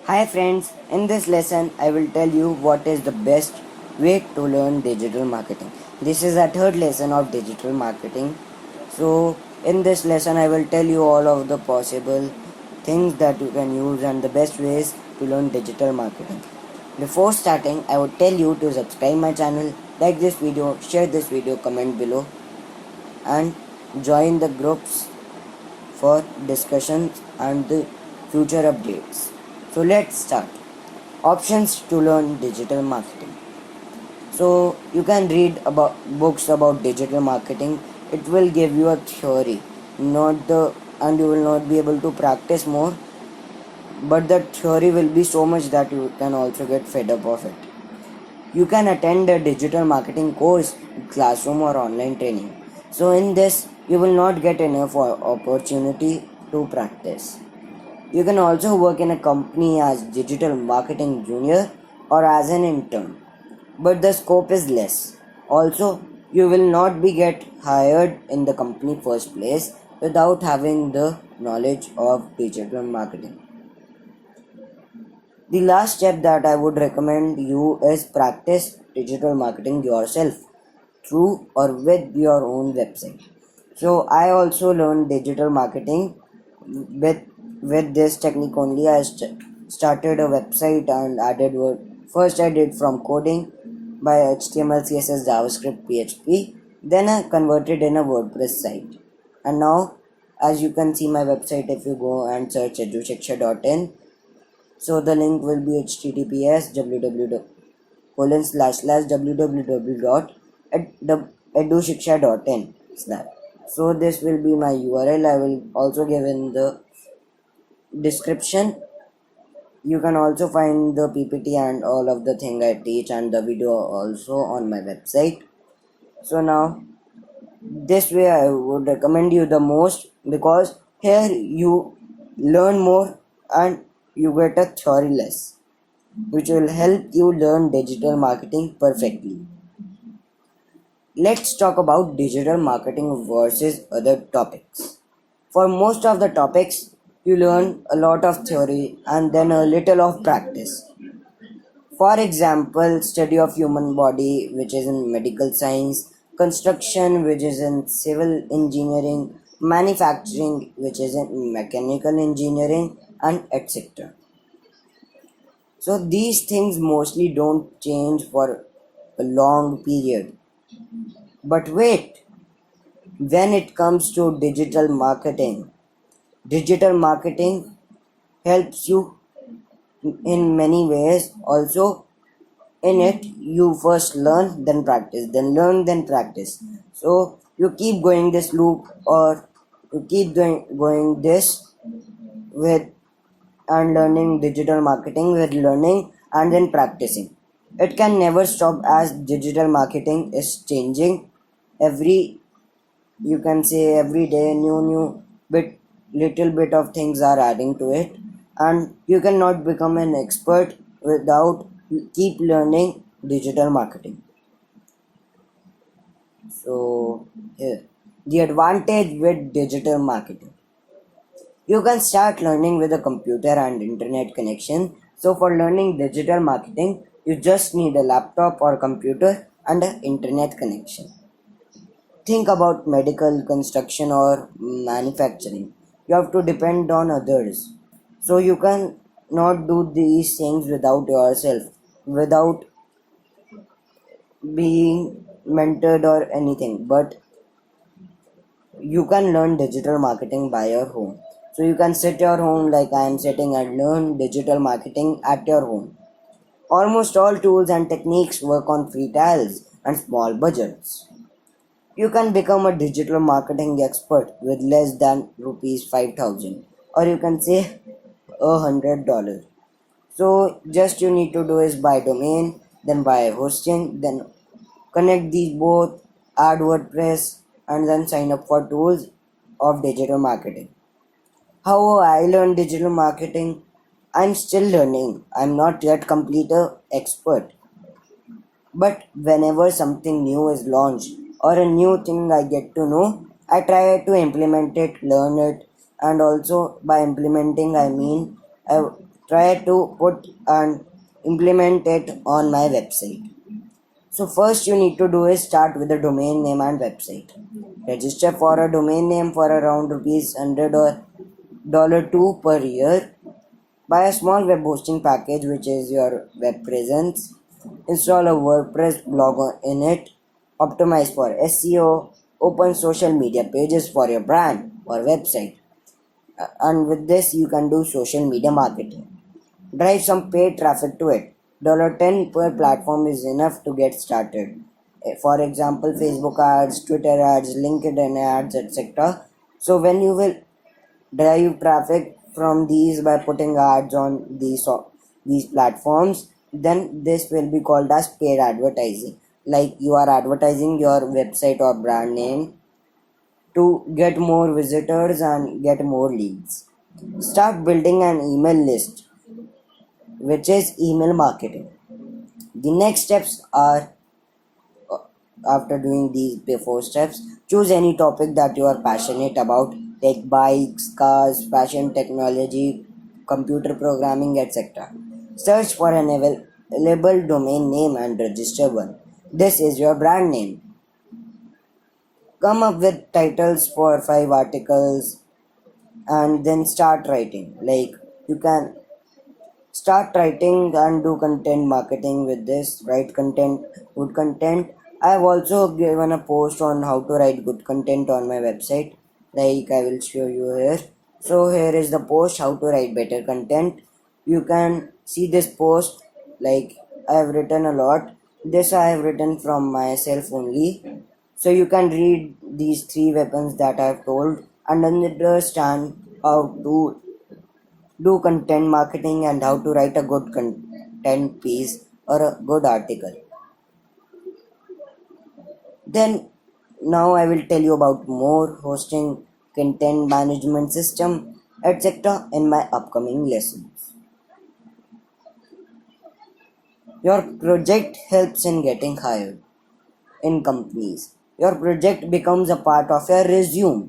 Hi friends, in this lesson I will tell you what is the best way to learn digital marketing. This is our third lesson of digital marketing. So in this lesson I will tell you all of the possible things that you can use and the best ways to learn digital marketing. Before starting, I would tell you to subscribe my channel, like this video, share this video, comment below and join the groups for discussions and the future updates. So let's start. Options to learn digital marketing. So you can read about books about digital marketing. It will give you a theory, not the and you will not be able to practice more, but the theory will be so much that you can also get fed up of it. You can attend a digital marketing course, classroom or online training. So in this you will not get enough opportunity to practice. You can also work in a company as digital marketing junior or as an intern, but the scope is less. Also, you will not be get hired in the company first place without having the knowledge of digital marketing. The last step that I would recommend you is practice digital marketing yourself through or with your own website. So I also learned digital marketing with this technique only. I started a website and added word. First I did from coding by HTML, CSS, JavaScript, PHP. Then I converted in a WordPress site. And now, as you can see my website, if you go and search edushiksha.in, so the link will be https www.edushiksha.in. So this will be my URL. I will also give in the description. You can also find the PPT and all of the thing I teach and the video also on my website. So now this way I would recommend you the most, because here you learn more and you get a theory less, which will help you learn digital marketing perfectly. Let's talk about digital marketing versus other topics. For most of the topics, you learn a lot of theory and then a little of practice. For example, study of human body, which is in medical science, construction, which is in civil engineering, manufacturing, which is in mechanical engineering, and etc. So these things mostly don't change for a long period. But wait, when it comes to digital marketing helps you in many ways. Also, in it, you first learn, then practice, then learn, then practice. So you keep going this loop, or you keep going this with and learning digital marketing with learning and then practicing. It can never stop as digital marketing is changing every, you can say, every day new bit, little bit of things are adding to it, and you cannot become an expert without keep learning digital marketing. So here, the advantage with digital marketing: you can start learning with a computer and internet connection. So for learning digital marketing, you just need a laptop or computer and an internet connection. Think about medical, construction, or manufacturing. You have to depend on others. So you can not do these things without yourself, without being mentored or anything. But you can learn digital marketing by your home. So you can sit your home like I am sitting and learn digital marketing at your home. Almost all tools and techniques work on free trials and small budgets. You can become a digital marketing expert with less than rupees 5,000, or you can say $100. So just you need to do is buy domain, then buy hosting, then connect these both, add WordPress, and then sign up for tools of digital marketing. How I learned digital marketing? I'm still learning. I'm not yet complete a expert. But whenever something new is launched or a new thing I get to know, I try to implement it, learn it, and also by implementing I mean I try to put and implement it on my website. So first you need to do is start with the domain name and website. Register for a domain name for around rupees 100 or $2 per year. Buy a small web hosting package which is your web presence. Install a WordPress blog in it. Optimize for SEO. Open social media pages for your brand or website. And with this you can do social media marketing. Drive some paid traffic to it. $10 per platform is enough to get started. For example, Facebook ads, Twitter ads, LinkedIn ads, etc. So when you will drive traffic from these by putting ads on these platforms, then this will be called as paid advertising. Like you are advertising your website or brand name to get more visitors and get more leads. Start building an email list, which is email marketing. The next steps are, after doing these before steps, choose any topic that you are passionate about, like bikes, cars, fashion, technology, computer programming, etc. Search for an available domain name and register one. This is your brand name. Come up with titles for 5 articles and then start writing. Like you can start writing and do content marketing with this. Write content, good content. I have also given a post on how to write good content on my website, like I will show you here. So here is the post, how to write better content. You can see this post. Like I have written a lot. This I have written from myself only. So you can read these 3 weapons that I have told and understand how to do content marketing and how to write a good content piece or a good article. Then now I will tell you about more hosting, content management system, etc. in my upcoming lessons. Your project helps in getting hired in companies. Your project becomes a part of your resume.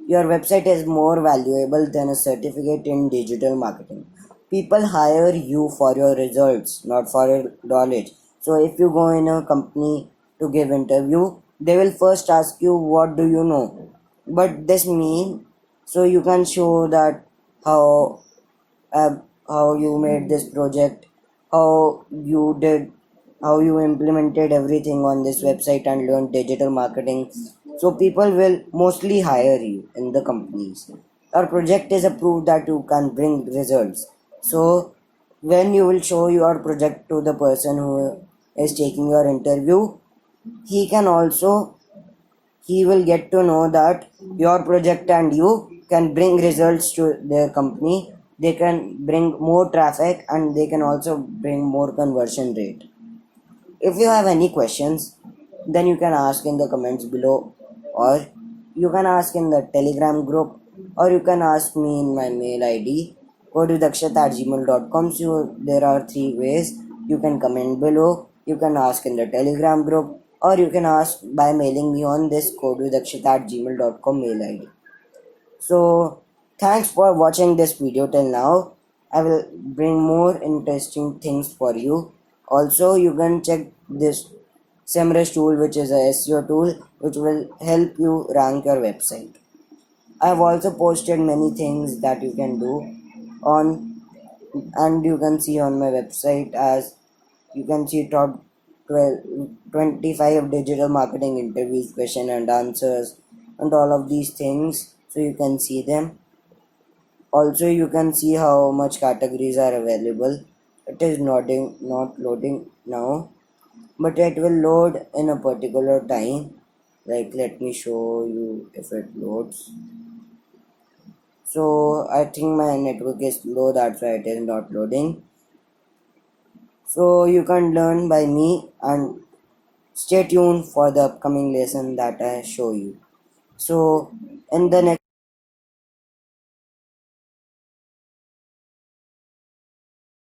Your website is more valuable than a certificate in digital marketing. People hire you for your results, not for your knowledge. So if you go in a company to give interview, they will first ask you what do you know. But this mean so you can show that how uh, how you made this project, how you did, how you implemented everything on this website and learned digital marketing. So people will mostly hire you in the companies. Our project is a proof that you can bring results. So when you will show your project to the person who is taking your interview, he can also he will get to know that your project and you can bring results to their company. They can bring more traffic and they can also bring more conversion rate. If you have any questions, then you can ask in the comments below, or you can ask in the telegram group, or you can ask me in my mail id kodudakshat@gmail.com. So there are 3 ways. You can comment below, you can ask in the telegram group, or you can ask by mailing me on this kodudakshat@gmail.com mail id. So thanks for watching this video till now. I will bring more interesting things for you. Also you can check this SEMrush tool, which is a SEO tool which will help you rank your website. I have also posted many things that you can do on, and you can see on my website, as you can see top 12, 25 digital marketing interviews, question and answers, and all of these things. So you can see them. Also you can see how much categories are available. It is not loading now, but it will load in a particular time. Like let me show you if it loads. So I think my network is slow, that's why it is not loading. So you can learn by me, and stay tuned for the upcoming lesson that I show you. So in the next